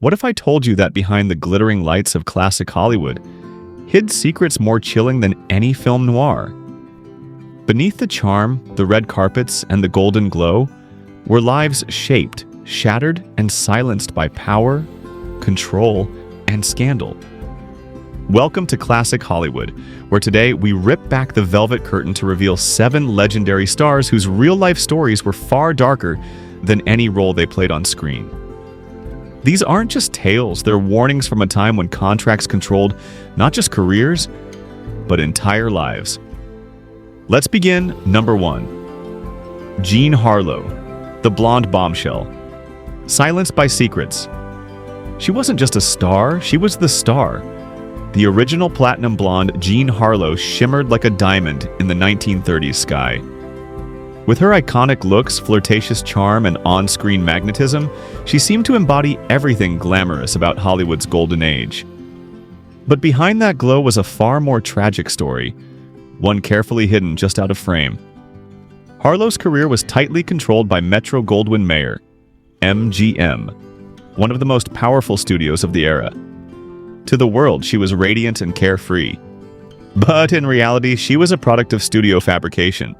What if I told you that behind the glittering lights of classic Hollywood hid secrets more chilling than any film noir? Beneath the charm, the red carpets, and the golden glow were lives shaped, shattered, and silenced by power, control, and scandal. Welcome to Classic Hollywood, where today we rip back the velvet curtain to reveal 7 legendary stars whose real-life stories were far darker than any role they played on screen. These aren't just tales, they're warnings from a time when contracts controlled not just careers, but entire lives. Let's begin. Number 1. Jean Harlow, the blonde bombshell. Silenced by secrets. She wasn't just a star, she was the star. The original platinum blonde Jean Harlow shimmered like a diamond in the 1930s sky. With her iconic looks, flirtatious charm, and on-screen magnetism, she seemed to embody everything glamorous about Hollywood's golden age. But behind that glow was a far more tragic story, one carefully hidden just out of frame. Harlow's career was tightly controlled by Metro-Goldwyn-Mayer, MGM, one of the most powerful studios of the era. To the world, she was radiant and carefree. But in reality, she was a product of studio fabrication.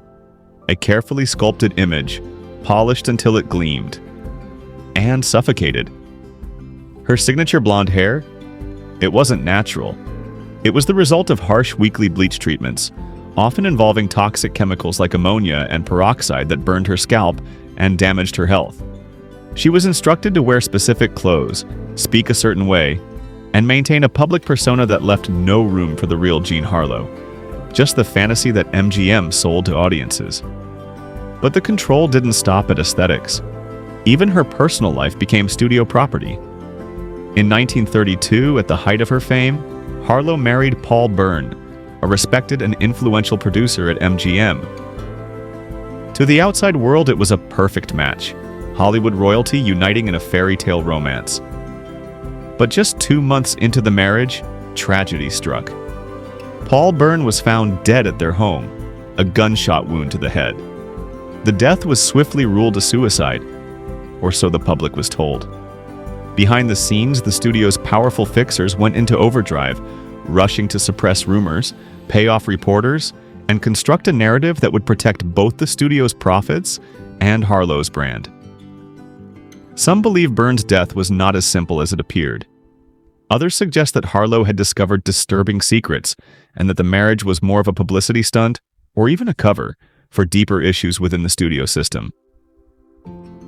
A carefully sculpted image, polished until it gleamed. And suffocated. Her signature blonde hair? It wasn't natural. It was the result of harsh weekly bleach treatments, often involving toxic chemicals like ammonia and peroxide that burned her scalp and damaged her health. She was instructed to wear specific clothes, speak a certain way, and maintain a public persona that left no room for the real Jean Harlow, just the fantasy that MGM sold to audiences. But the control didn't stop at aesthetics. Even her personal life became studio property. In 1932, at the height of her fame, Harlow married Paul Byrne, a respected and influential producer at MGM. To the outside world, it was a perfect match, Hollywood royalty uniting in a fairy tale romance. But just 2 months into the marriage, tragedy struck. Paul Byrne was found dead at their home, a gunshot wound to the head. The death was swiftly ruled a suicide, or so the public was told. Behind the scenes, the studio's powerful fixers went into overdrive, rushing to suppress rumors, pay off reporters, and construct a narrative that would protect both the studio's profits and Harlow's brand. Some believe Byrne's death was not as simple as it appeared. Others suggest that Harlow had discovered disturbing secrets and that the marriage was more of a publicity stunt or even a cover for deeper issues within the studio system.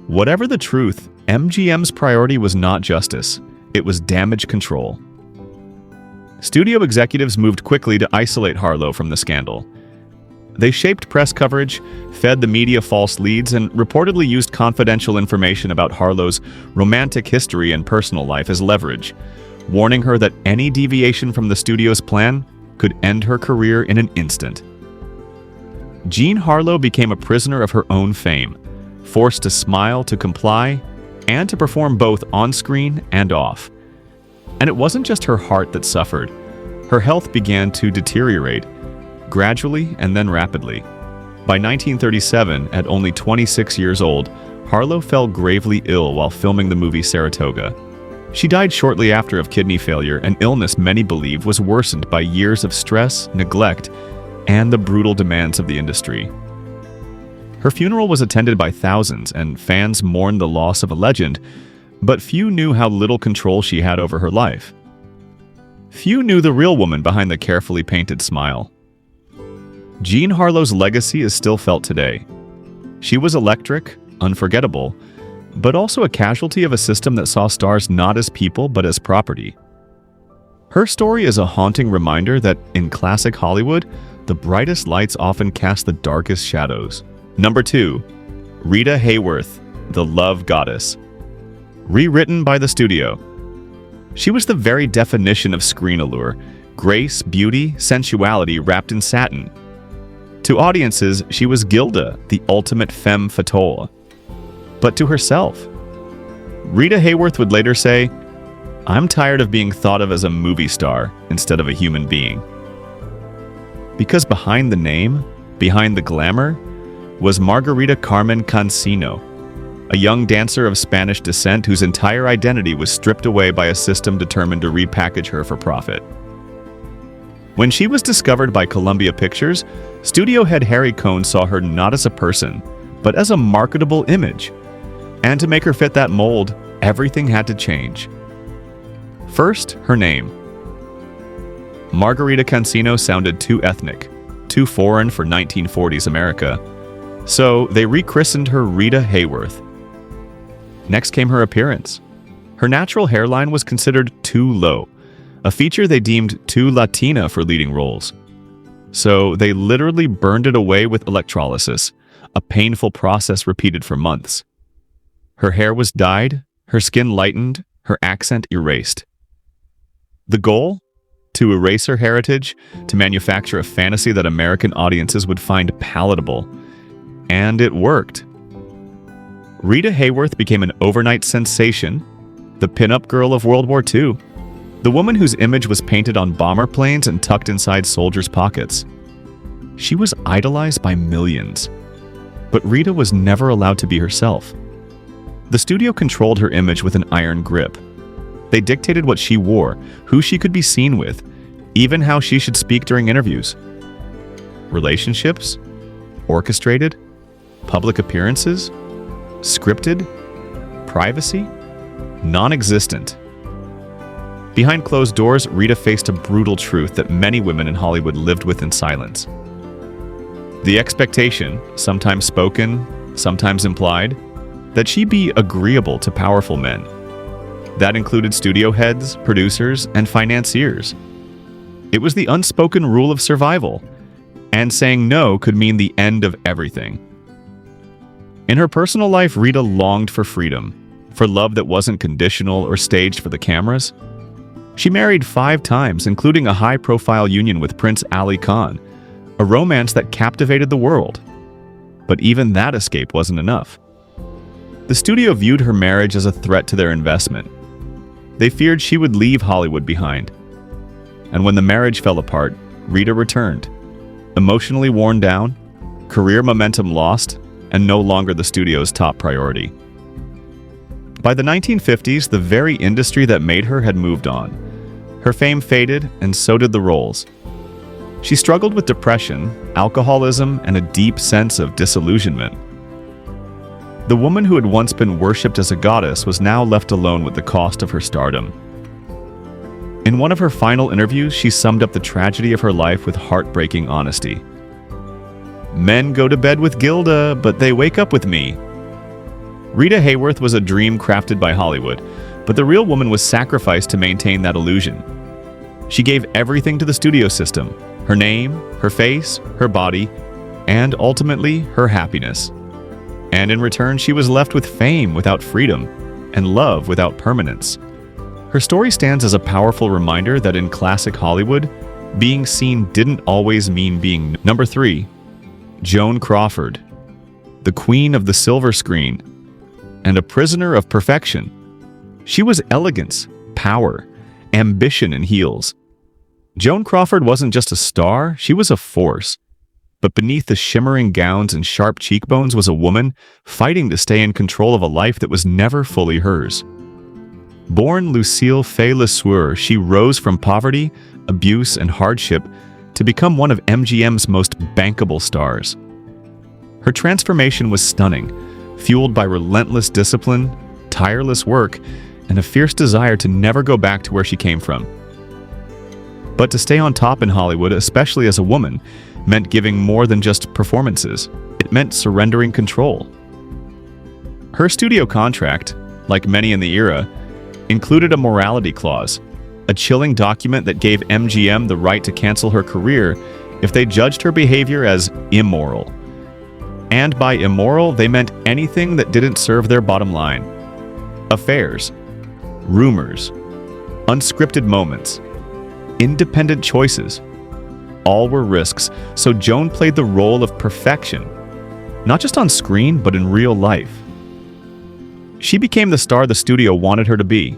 Whatever the truth, MGM's priority was not justice, it was damage control. Studio executives moved quickly to isolate Harlow from the scandal. They shaped press coverage, fed the media false leads, and reportedly used confidential information about Harlow's romantic history and personal life as leverage, warning her that any deviation from the studio's plan could end her career in an instant. Jean Harlow became a prisoner of her own fame, forced to smile, to comply, and to perform both on-screen and off. And it wasn't just her heart that suffered. Her health began to deteriorate, gradually and then rapidly. By 1937, at only 26 years old, Harlow fell gravely ill while filming the movie Saratoga. She died shortly after of kidney failure, an illness many believe was worsened by years of stress, neglect, and the brutal demands of the industry. Her funeral was attended by thousands, and fans mourned the loss of a legend, but few knew how little control she had over her life. Few knew the real woman behind the carefully painted smile. Jean Harlow's legacy is still felt today. She was electric, unforgettable, but also a casualty of a system that saw stars not as people but as property. Her story is a haunting reminder that in classic Hollywood, the brightest lights often cast the darkest shadows. Number 2. Rita Hayworth, the Love Goddess. Rewritten by the studio. She was the very definition of screen allure, grace, beauty, sensuality wrapped in satin. To audiences, she was Gilda, the ultimate femme fatale. But to herself, Rita Hayworth would later say, "I'm tired of being thought of as a movie star instead of a human being." Because behind the name, behind the glamour, was Margarita Carmen Cancino, a young dancer of Spanish descent whose entire identity was stripped away by a system determined to repackage her for profit. When she was discovered by Columbia Pictures, studio head Harry Cohn saw her not as a person, but as a marketable image. And to make her fit that mold, everything had to change. First, her name. Margarita Cancino sounded too ethnic, too foreign for 1940s America, so they rechristened her Rita Hayworth. Next came her appearance. Her natural hairline was considered too low, a feature they deemed too Latina for leading roles. So they literally burned it away with electrolysis, a painful process repeated for months. Her hair was dyed, her skin lightened, her accent erased. The goal? To erase her heritage, to manufacture a fantasy that American audiences would find palatable. And it worked. Rita Hayworth became an overnight sensation, the pin-up girl of World War II, the woman whose image was painted on bomber planes and tucked inside soldiers' pockets. She was idolized by millions. But Rita was never allowed to be herself. The studio controlled her image with an iron grip. They dictated what she wore, who she could be seen with, even how she should speak during interviews. Relationships? Orchestrated? Public appearances? Scripted? Privacy? Non-existent. Behind closed doors, Rita faced a brutal truth that many women in Hollywood lived with in silence. The expectation, sometimes spoken, sometimes implied, that she be agreeable to powerful men. That included studio heads, producers, and financiers. It was the unspoken rule of survival, and saying no could mean the end of everything. In her personal life, Rita longed for freedom, for love that wasn't conditional or staged for the cameras. She married 5 times, including a high-profile union with Prince Ali Khan, a romance that captivated the world. But even that escape wasn't enough. The studio viewed her marriage as a threat to their investment. They feared she would leave Hollywood behind. And when the marriage fell apart, Rita returned, emotionally worn down, career momentum lost, and no longer the studio's top priority. By the 1950s, the very industry that made her had moved on. Her fame faded, and so did the roles. She struggled with depression, alcoholism, and a deep sense of disillusionment. The woman who had once been worshipped as a goddess was now left alone with the cost of her stardom. In one of her final interviews, she summed up the tragedy of her life with heartbreaking honesty. "Men go to bed with Gilda, but they wake up with me." Rita Hayworth was a dream crafted by Hollywood, but the real woman was sacrificed to maintain that illusion. She gave everything to the studio system: her name, her face, her body, and ultimately, her happiness. And in return, she was left with fame without freedom, and love without permanence. Her story stands as a powerful reminder that in classic Hollywood, being seen didn't always mean being. Number 3, Joan Crawford, the queen of the silver screen, and a prisoner of perfection. She was elegance, power, ambition in heels. Joan Crawford wasn't just a star, she was a force. But beneath the shimmering gowns and sharp cheekbones was a woman fighting to stay in control of a life that was never fully hers. Born Lucille Fay Lesueur, she rose from poverty, abuse, and hardship to become one of MGM's most bankable stars. Her transformation was stunning, fueled by relentless discipline, tireless work, and a fierce desire to never go back to where she came from. But to stay on top in Hollywood, especially as a woman, meant giving more than just performances. It meant surrendering control. Her studio contract, like many in the era, included a morality clause, a chilling document that gave MGM the right to cancel her career if they judged her behavior as immoral. And by immoral, they meant anything that didn't serve their bottom line. Affairs, rumors, unscripted moments, independent choices. All were risks, so Joan played the role of perfection, not just on screen, but in real life. She became the star the studio wanted her to be.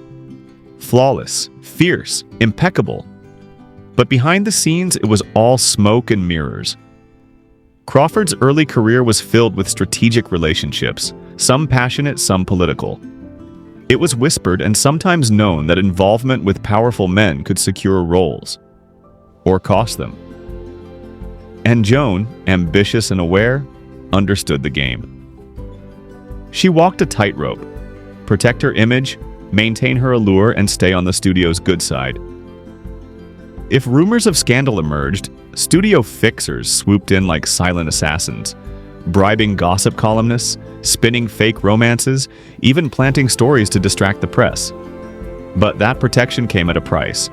Flawless, fierce, impeccable. But behind the scenes, it was all smoke and mirrors. Crawford's early career was filled with strategic relationships, some passionate, some political. It was whispered and sometimes known that involvement with powerful men could secure roles, or cost them. And Joan, ambitious and aware, understood the game. She walked a tightrope: protect her image, maintain her allure, and stay on the studio's good side. If rumors of scandal emerged, studio fixers swooped in like silent assassins, bribing gossip columnists, spinning fake romances, even planting stories to distract the press. But that protection came at a price.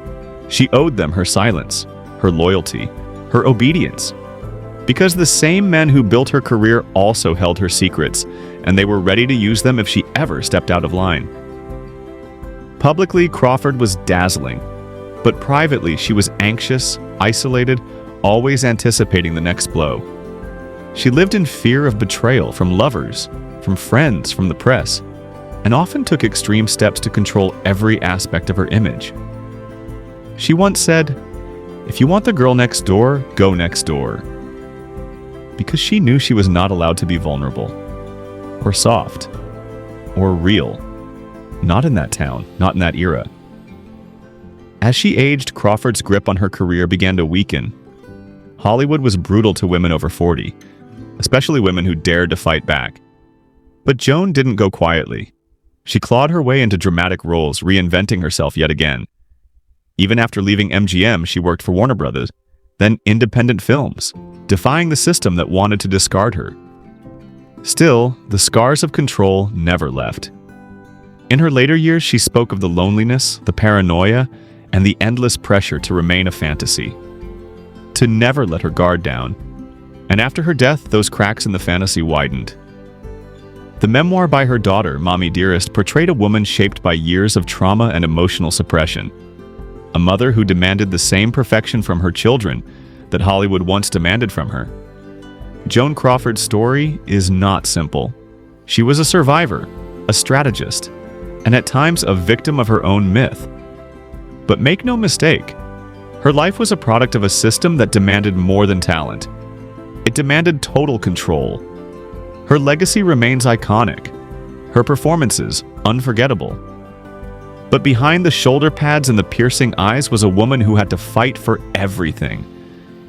She owed them her silence, her loyalty, her obedience. Because the same men who built her career also held her secrets, and they were ready to use them if she ever stepped out of line. Publicly, Crawford was dazzling, but privately she was anxious, isolated, always anticipating the next blow. She lived in fear of betrayal from lovers, from friends, from the press, and often took extreme steps to control every aspect of her image. She once said, "If you want the girl next door, go next door." Because she knew she was not allowed to be vulnerable, or soft, or real. Not in that town, not in that era. As she aged, Crawford's grip on her career began to weaken. Hollywood was brutal to women over 40, especially women who dared to fight back. But Joan didn't go quietly. She clawed her way into dramatic roles, reinventing herself yet again. Even after leaving MGM, she worked for Warner Brothers, then independent films, defying the system that wanted to discard her. Still, the scars of control never left. In her later years, she spoke of the loneliness, the paranoia, and the endless pressure to remain a fantasy, to never let her guard down. And after her death, those cracks in the fantasy widened. The memoir by her daughter, Mommy Dearest, portrayed a woman shaped by years of trauma and emotional suppression. A mother who demanded the same perfection from her children that Hollywood once demanded from her. Joan Crawford's story is not simple. She was a survivor, a strategist, and at times a victim of her own myth. But make no mistake, her life was a product of a system that demanded more than talent. It demanded total control. Her legacy remains iconic, her performances unforgettable. But behind the shoulder pads and the piercing eyes was a woman who had to fight for everything,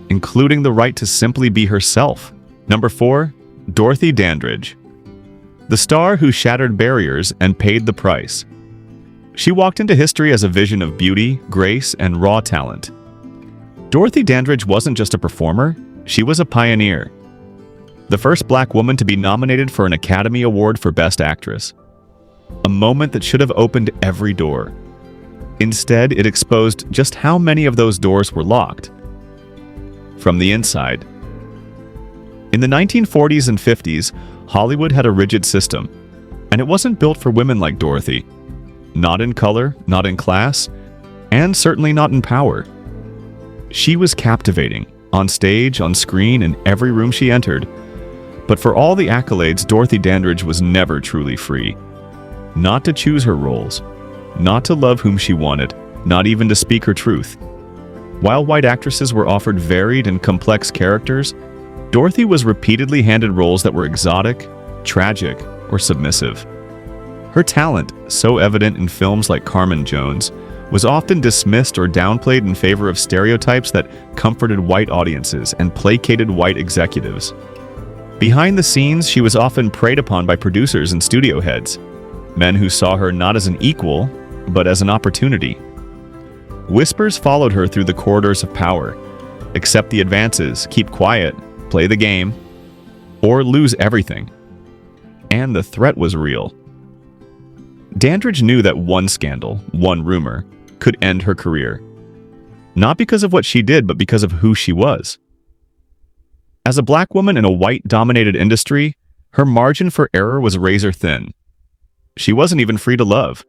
including the right to simply be herself. Number 4, Dorothy Dandridge. The star who shattered barriers and paid the price. She walked into history as a vision of beauty, grace, and raw talent. Dorothy Dandridge wasn't just a performer, she was a pioneer. The first black woman to be nominated for an Academy Award for Best Actress. A moment that should have opened every door. Instead, it exposed just how many of those doors were locked. From the inside. In the 1940s and 50s, Hollywood had a rigid system, and it wasn't built for women like Dorothy. Not in color, not in class, and certainly not in power. She was captivating, on stage, on screen, in every room she entered. But for all the accolades, Dorothy Dandridge was never truly free. Not to choose her roles, not to love whom she wanted, not even to speak her truth. While white actresses were offered varied and complex characters, Dorothy was repeatedly handed roles that were exotic, tragic, or submissive. Her talent, so evident in films like Carmen Jones, was often dismissed or downplayed in favor of stereotypes that comforted white audiences and placated white executives. Behind the scenes, she was often preyed upon by producers and studio heads, men who saw her not as an equal, but as an opportunity. Whispers followed her through the corridors of power. Accept the advances, keep quiet, play the game, or lose everything. And the threat was real. Dandridge knew that one scandal, one rumor, could end her career. Not because of what she did, but because of who she was. As a black woman in a white-dominated industry, her margin for error was razor thin. She wasn't even free to love.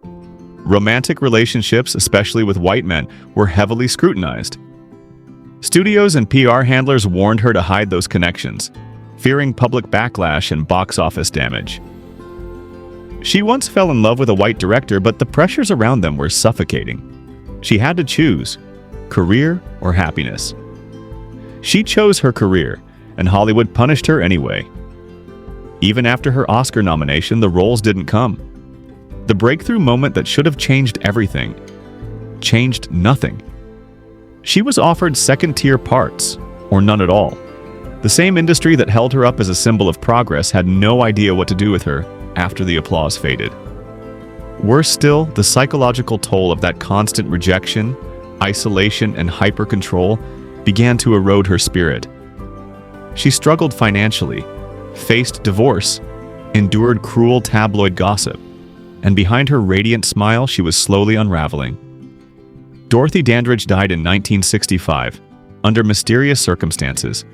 Romantic relationships, especially with white men, were heavily scrutinized. Studios and PR handlers warned her to hide those connections, fearing public backlash and box office damage. She once fell in love with a white director, but the pressures around them were suffocating. She had to choose, career or happiness. She chose her career, and Hollywood punished her anyway. Even after her Oscar nomination, the roles didn't come. The breakthrough moment that should have changed everything changed nothing. She was offered second-tier parts, or none at all. The same industry that held her up as a symbol of progress had no idea what to do with her after the applause faded. Worse still, the psychological toll of that constant rejection, isolation, and hyper-control began to erode her spirit. She struggled financially, faced divorce, endured cruel tabloid gossip, and behind her radiant smile, she was slowly unraveling. Dorothy Dandridge died in 1965, under mysterious circumstances.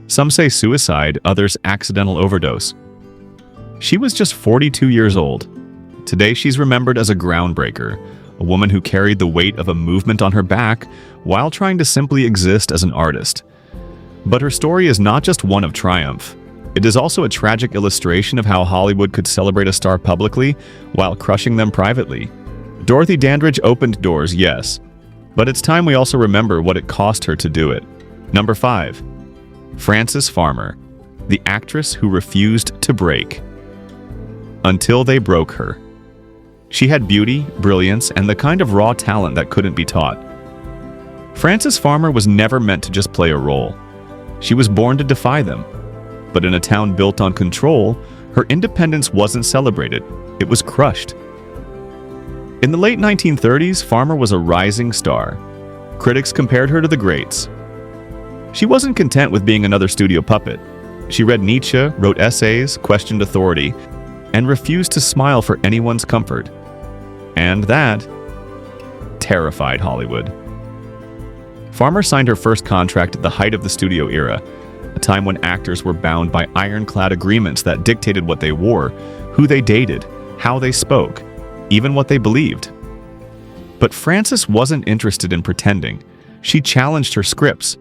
Some say suicide, others accidental overdose. She was just 42 years old. Today she's remembered as a groundbreaker, a woman who carried the weight of a movement on her back while trying to simply exist as an artist. But her story is not just one of triumph. It is also a tragic illustration of how Hollywood could celebrate a star publicly while crushing them privately. Dorothy Dandridge opened doors, yes, but it's time we also remember what it cost her to do it. Number 5. Frances Farmer, the actress who refused to break. Until they broke her. She had beauty, brilliance, and the kind of raw talent that couldn't be taught. Frances Farmer was never meant to just play a role. She was born to defy them. But in a town built on control, her independence wasn't celebrated. It was crushed. In the late 1930s, Farmer was a rising star. Critics compared her to the greats. She wasn't content with being another studio puppet. She read Nietzsche, wrote essays, questioned authority, and refused to smile for anyone's comfort. And that terrified Hollywood. Farmer signed her first contract at the height of the studio era, a time when actors were bound by ironclad agreements that dictated what they wore, who they dated, how they spoke, even what they believed. But Frances wasn't interested in pretending. She challenged her scripts,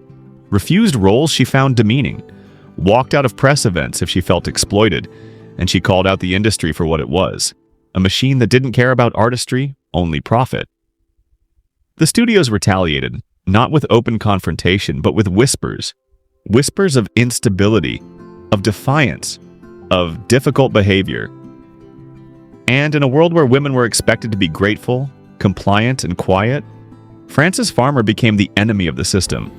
refused roles she found demeaning, walked out of press events if she felt exploited, and she called out the industry for what it was, a machine that didn't care about artistry, only profit. The studios retaliated, not with open confrontation, but with whispers. Whispers of instability, of defiance, of difficult behavior. And in a world where women were expected to be grateful, compliant, and quiet, Frances Farmer became the enemy of the system.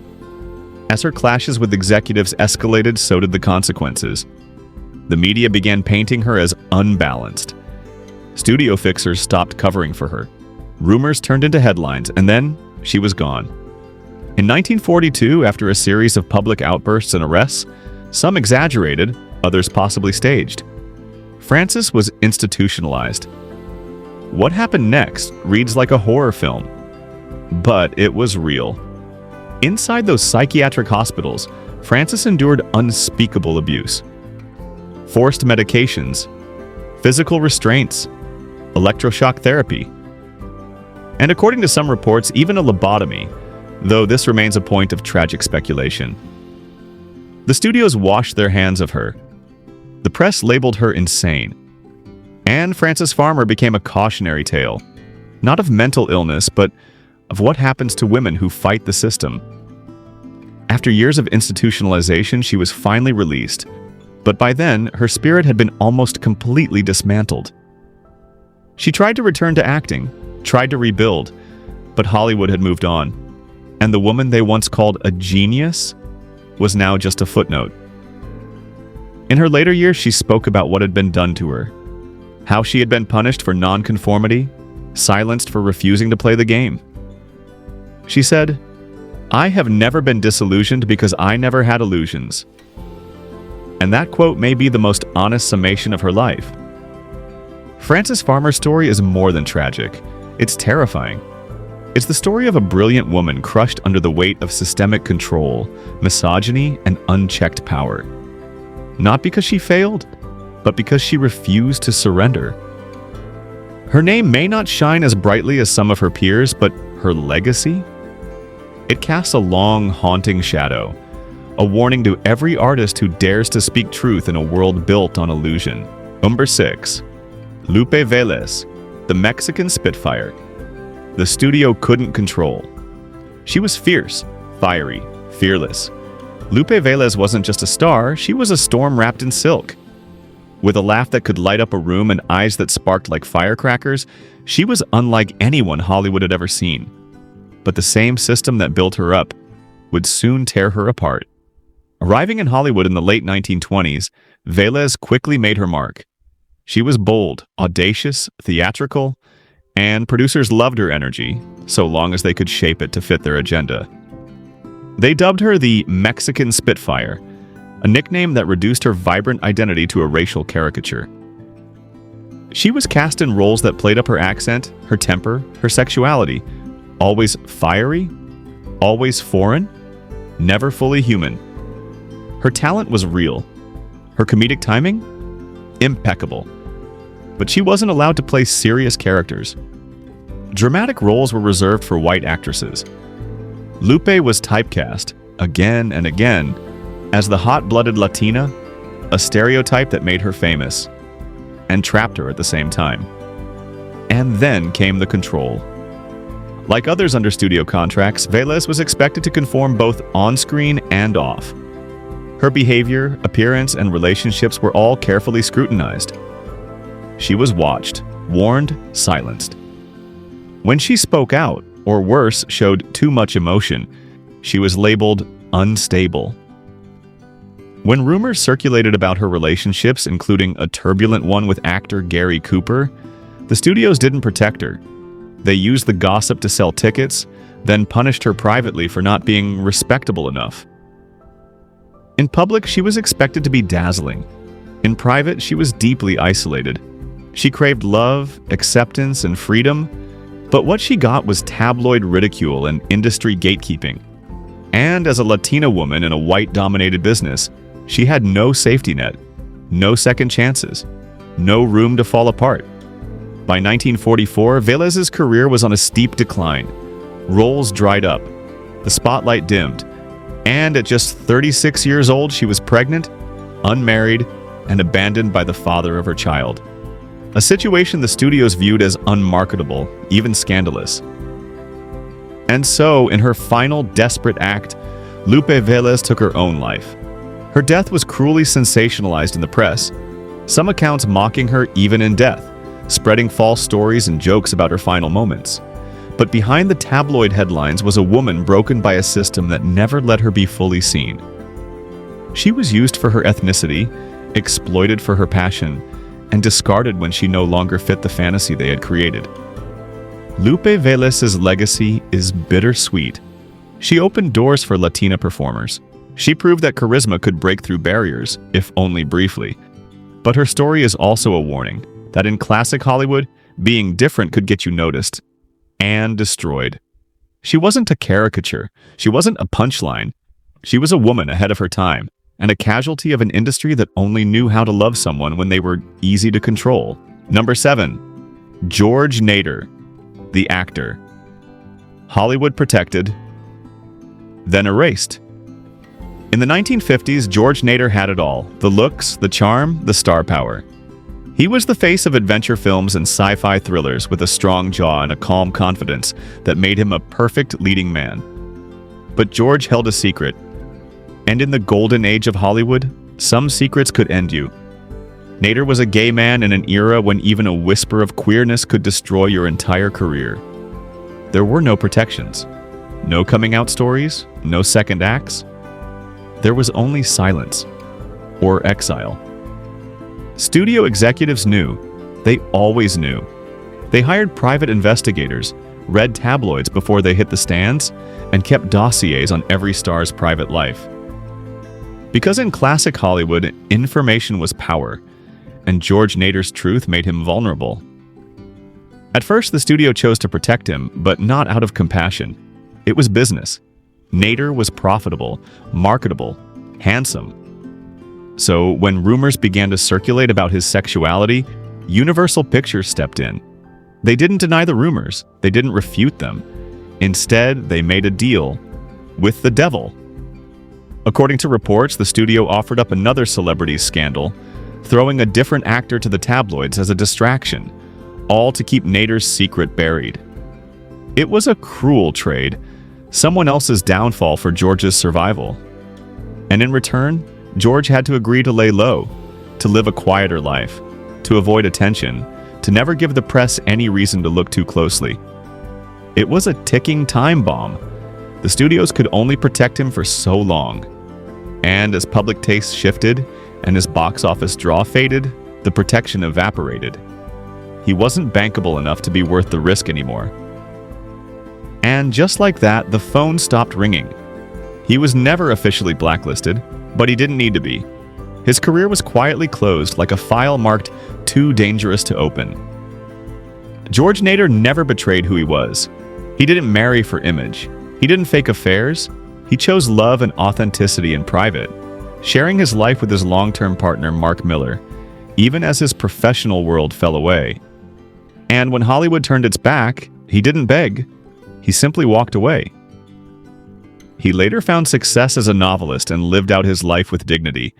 As her clashes with executives escalated, so did the consequences. The media began painting her as unbalanced. Studio fixers stopped covering for her. Rumors turned into headlines, and then she was gone. In 1942, after a series of public outbursts and arrests, some exaggerated, others possibly staged, Frances was institutionalized. What happened next reads like a horror film, but it was real. Inside those psychiatric hospitals, Frances endured unspeakable abuse. Forced medications, physical restraints, electroshock therapy, and according to some reports, even a lobotomy, though this remains a point of tragic speculation. The studios washed their hands of her. The press labeled her insane. And Frances Farmer became a cautionary tale, not of mental illness, but of what happens to women who fight the system. After years of institutionalization, she was finally released, but by then, her spirit had been almost completely dismantled. She tried to return to acting, tried to rebuild, but Hollywood had moved on. And the woman they once called a genius was now just a footnote. In her later years, she spoke about what had been done to her, how she had been punished for nonconformity, silenced for refusing to play the game. She said, "I have never been disillusioned because I never had illusions." And that quote may be the most honest summation of her life. Frances Farmer's story is more than tragic. It's terrifying. It's the story of a brilliant woman crushed under the weight of systemic control, misogyny, and unchecked power. Not because she failed, but because she refused to surrender. Her name may not shine as brightly as some of her peers, but her legacy? It casts a long, haunting shadow, a warning to every artist who dares to speak truth in a world built on illusion. Number 6. Lupe Vélez, the Mexican Spitfire. The studio couldn't control. She was fierce, fiery, fearless. Lupe Vélez wasn't just a star, she was a storm wrapped in silk. With a laugh that could light up a room and eyes that sparked like firecrackers, she was unlike anyone Hollywood had ever seen. But the same system that built her up would soon tear her apart. Arriving in Hollywood in the late 1920s, Velez quickly made her mark. She was bold, audacious, theatrical, and producers loved her energy, so long as they could shape it to fit their agenda. They dubbed her the Mexican Spitfire, a nickname that reduced her vibrant identity to a racial caricature. She was cast in roles that played up her accent, her temper, her sexuality, always fiery, always foreign, never fully human. Her talent was real. Her comedic timing? Impeccable. But she wasn't allowed to play serious characters. Dramatic roles were reserved for white actresses. Lupe was typecast, again and again, as the hot-blooded Latina, a stereotype that made her famous, and trapped her at the same time. And then came the control. Like others under studio contracts, Velez was expected to conform both on-screen and off. Her behavior, appearance, and relationships were all carefully scrutinized. She was watched, warned, silenced. When she spoke out, or worse, showed too much emotion, she was labeled unstable. When rumors circulated about her relationships, including a turbulent one with actor Gary Cooper, the studios didn't protect her. They used the gossip to sell tickets, then punished her privately for not being respectable enough. In public, she was expected to be dazzling. In private, she was deeply isolated. She craved love, acceptance, and freedom, but what she got was tabloid ridicule and industry gatekeeping. And as a Latina woman in a white-dominated business, she had no safety net, no second chances, no room to fall apart. By 1944, Velez's career was on a steep decline. Roles dried up, the spotlight dimmed, and at just 36 years old, she was pregnant, unmarried, and abandoned by the father of her child. A situation the studios viewed as unmarketable, even scandalous. And so, in her final desperate act, Lupe Velez took her own life. Her death was cruelly sensationalized in the press, some accounts mocking her even in death, spreading false stories and jokes about her final moments. But behind the tabloid headlines was a woman broken by a system that never let her be fully seen. She was used for her ethnicity, exploited for her passion, and discarded when she no longer fit the fantasy they had created. Lupe Velez's legacy is bittersweet. She opened doors for Latina performers. She proved that charisma could break through barriers, if only briefly. But her story is also a warning that in classic Hollywood, being different could get you noticed and destroyed. She wasn't a caricature. She wasn't a punchline. She was a woman ahead of her time, and a casualty of an industry that only knew how to love someone when they were easy to control. Number 7. George Nader, the actor. Hollywood protected, then erased. In the 1950s, George Nader had it all: the looks, the charm, the star power. He was the face of adventure films and sci-fi thrillers with a strong jaw and a calm confidence that made him a perfect leading man. But George held a secret. And in the golden age of Hollywood, some secrets could end you. Nader was a gay man in an era when even a whisper of queerness could destroy your entire career. There were no protections. No coming out stories, no second acts. There was only silence, or exile. Studio executives knew. They always knew. They hired private investigators, read tabloids before they hit the stands, and kept dossiers on every star's private life. Because in classic Hollywood, information was power, and George Nader's truth made him vulnerable. At first, the studio chose to protect him, but not out of compassion. It was business. Nader was profitable, marketable, handsome. So when rumors began to circulate about his sexuality, Universal Pictures stepped in. They didn't deny the rumors. They didn't refute them. Instead, they made a deal with the devil. According to reports, the studio offered up another celebrity scandal, throwing a different actor to the tabloids as a distraction, all to keep Nader's secret buried. It was a cruel trade, someone else's downfall for George's survival. And in return, George had to agree to lay low, to live a quieter life, to avoid attention, to never give the press any reason to look too closely. It was a ticking time bomb. The studios could only protect him for so long. And as public taste shifted and his box office draw faded, the protection evaporated. He wasn't bankable enough to be worth the risk anymore. And just like that, the phone stopped ringing. He was never officially blacklisted, but he didn't need to be. His career was quietly closed like a file marked too dangerous to open. George Nader never betrayed who he was. He didn't marry for image. He didn't fake affairs. He chose love and authenticity in private, sharing his life with his long-term partner Mark Miller, even as his professional world fell away. And when Hollywood turned its back, he didn't beg. He simply walked away. He later found success as a novelist and lived out his life with dignity,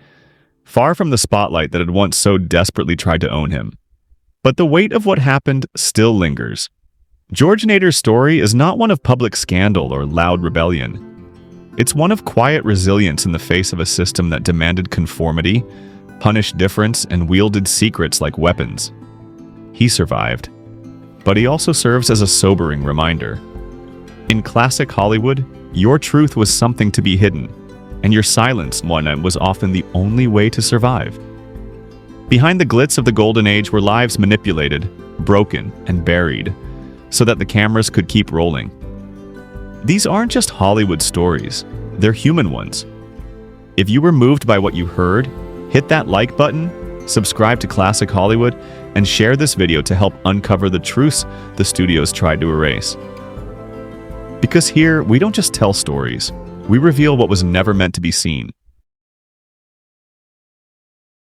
far from the spotlight that had once so desperately tried to own him. But the weight of what happened still lingers. George Nader's story is not one of public scandal or loud rebellion. It's one of quiet resilience in the face of a system that demanded conformity, punished difference, and wielded secrets like weapons. He survived, but he also serves as a sobering reminder. In classic Hollywood, your truth was something to be hidden, and your silence was often the only way to survive. Behind the glitz of the golden age were lives manipulated, broken, and buried, so that the cameras could keep rolling. These aren't just Hollywood stories, they're human ones. If you were moved by what you heard, hit that like button, subscribe to Classic Hollywood, and share this video to help uncover the truths the studios tried to erase. Because here, we don't just tell stories, we reveal what was never meant to be seen.